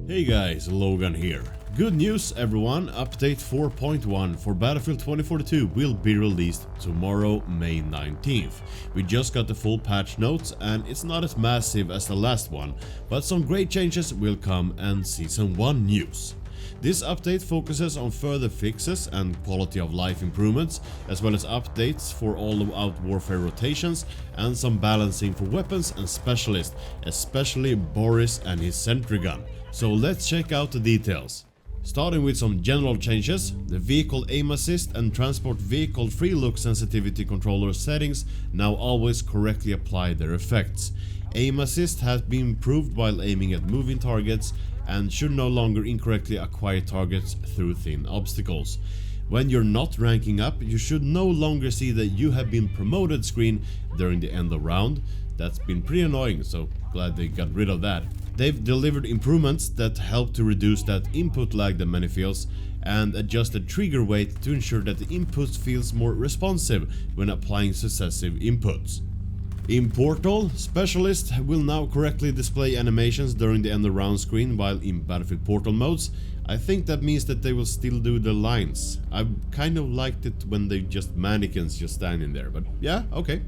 Hey guys, Logan here. Good news everyone, update 4.1 for Battlefield 2042 will be released tomorrow, May 19th. We just got the full patch notes and it's not as massive as the last one, but some great changes will come and Season 1 news. This update focuses on further fixes and quality of life improvements, as well as updates for all-out warfare rotations and some balancing for weapons and specialists, especially Boris and his sentry gun. So let's check out the details. Starting with some general changes, the vehicle aim assist and transport vehicle free look sensitivity controller settings now always correctly apply their effects. Aim assist has been improved while aiming at moving targets and should no longer incorrectly acquire targets through thin obstacles. When you're not ranking up, you should no longer see that you have been promoted screen during the end of round. That's been pretty annoying, so glad they got rid of that. They've delivered improvements that help to reduce that input lag that many feels, and adjusted trigger weight to ensure that the input feels more responsive when applying successive inputs. In Portal, specialists will now correctly display animations during the end of round screen while in Battlefield Portal modes. I think that means that they will still do the lines. I kind of liked it when they just mannequins just standing there, but yeah, okay.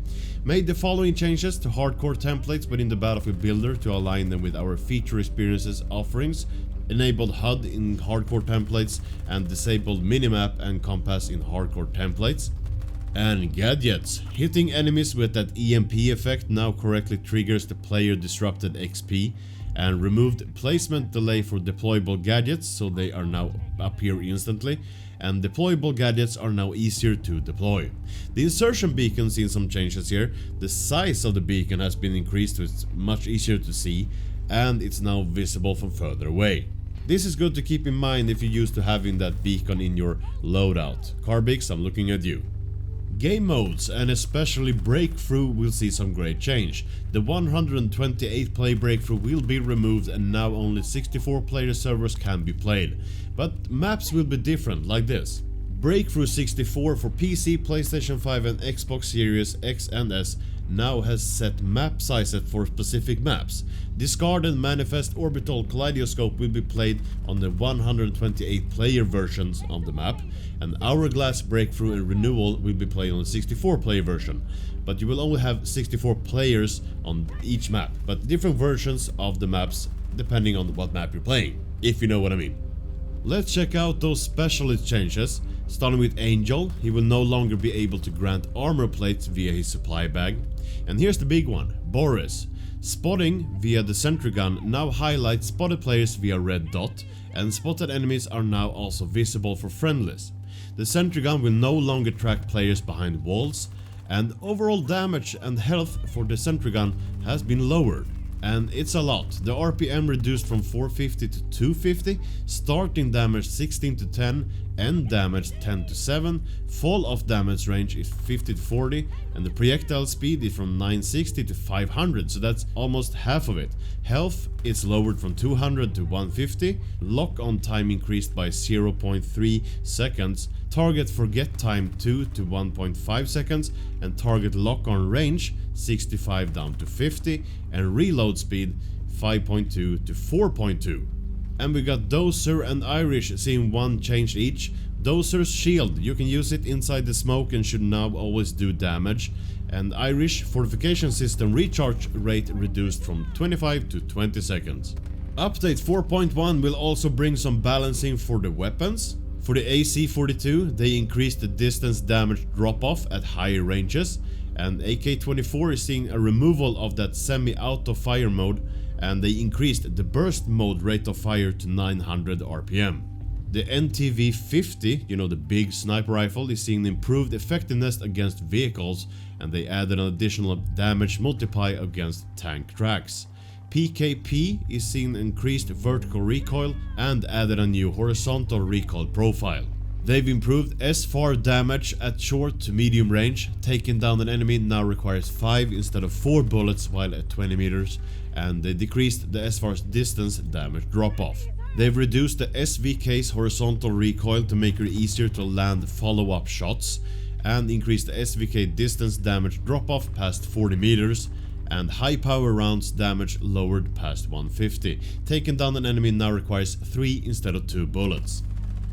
Made the following changes to hardcore templates within the Battlefield Builder to align them with our feature experiences offerings. Enabled HUD in hardcore templates and disabled minimap and compass in hardcore templates. And gadgets. Hitting enemies with that EMP effect now correctly triggers the player disrupted XP, and removed placement delay for deployable gadgets, so they are now appear instantly, and deployable gadgets are now easier to deploy. The insertion beacon seen some changes here. The size of the beacon has been increased so it's much easier to see, and it's now visible from further away. This is good to keep in mind if you're used to having that beacon in your loadout. Carbix, I'm looking at you. Game modes and especially Breakthrough will see some great change. The 128 play Breakthrough will be removed and now only 64 player servers can be played. But maps will be different, like this. Breakthrough 64 for PC, PlayStation 5 and Xbox Series X and S now has set map sizes for specific maps. Discarded Manifest Orbital Kaleidoscope will be played on the 128 player versions of the map, and Hourglass Breakthrough and Renewal will be played on the 64 player version. But you will only have 64 players on each map, but different versions of the maps depending on what map you're playing, if you know what I mean. Let's check out those specialist changes. Starting with Angel, he will no longer be able to grant armor plates via his supply bag. And here's the big one, Boris. Spotting via the sentry gun now highlights spotted players via red dot, and spotted enemies are now also visible for friendlies. The sentry gun will no longer track players behind walls, and overall damage and health for the sentry gun has been lowered. And it's a lot. The RPM reduced from 450 to 250, starting damage 16 to 10, end damage 10 to 7, fall off damage range is 50 to 40, and the projectile speed is from 960 to 500, so that's almost half of it. Health is lowered from 200 to 150, lock on time increased by 0.3 seconds, target forget time 2 to 1.5 seconds, and target lock on range 65 down to 50, and reload speed 5.2 to 4.2. And we got Dozer and Irish seeing one change each. Dozer's shield, you can use it inside the smoke and should now always do damage. And Irish fortification system recharge rate reduced from 25 to 20 seconds. Update 4.1 will also bring some balancing for the weapons. For the AC-42, they increased the distance damage drop-off at higher ranges, and AK-24 is seeing a removal of that semi-auto fire mode, and they increased the burst mode rate of fire to 900 RPM. The NTV-50, you know, the big sniper rifle, is seeing improved effectiveness against vehicles, and they added an additional damage multiplier against tank tracks. PKP is seeing increased vertical recoil and added a new horizontal recoil profile. They've improved SFAR damage at short to medium range. Taking down an enemy now requires 5 instead of 4 bullets while at 20 meters, and they decreased the SFAR's distance damage drop-off. They've reduced the SVK's horizontal recoil to make it easier to land follow-up shots, and increased the SVK distance damage drop-off past 40 meters, and high power rounds damage lowered past 150. Taking down an enemy now requires 3 instead of 2 bullets.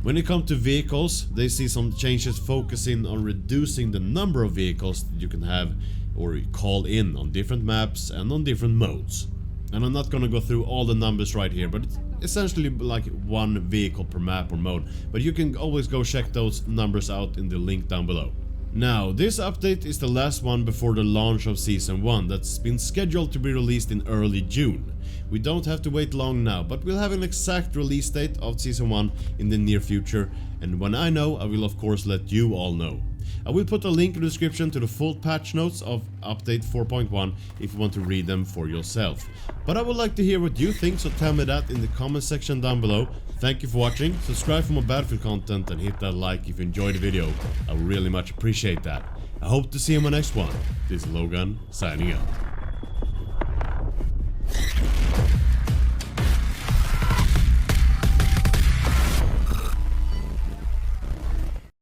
When it comes to vehicles, they see some changes focusing on reducing the number of vehicles that you can have or call in on different maps and on different modes. And I'm not gonna go through all the numbers right here, but it's essentially like 1 vehicle per map or mode. But you can always go check those numbers out in the link down below. Now, this update is the last one before the launch of Season 1 that's been scheduled to be released in early June. We don't have to wait long now, but we'll have an exact release date of Season 1 in the near future, and when I know, I will of course let you all know. I will put a link in the description to the full patch notes of update 4.1 if you want to read them for yourself. But I would like to hear what you think, so tell me that in the comment section down below. Thank you for watching, subscribe for more Battlefield content and hit that like if you enjoyed the video. I would really much appreciate that. I hope to see you in my next one. This is Logan, signing out.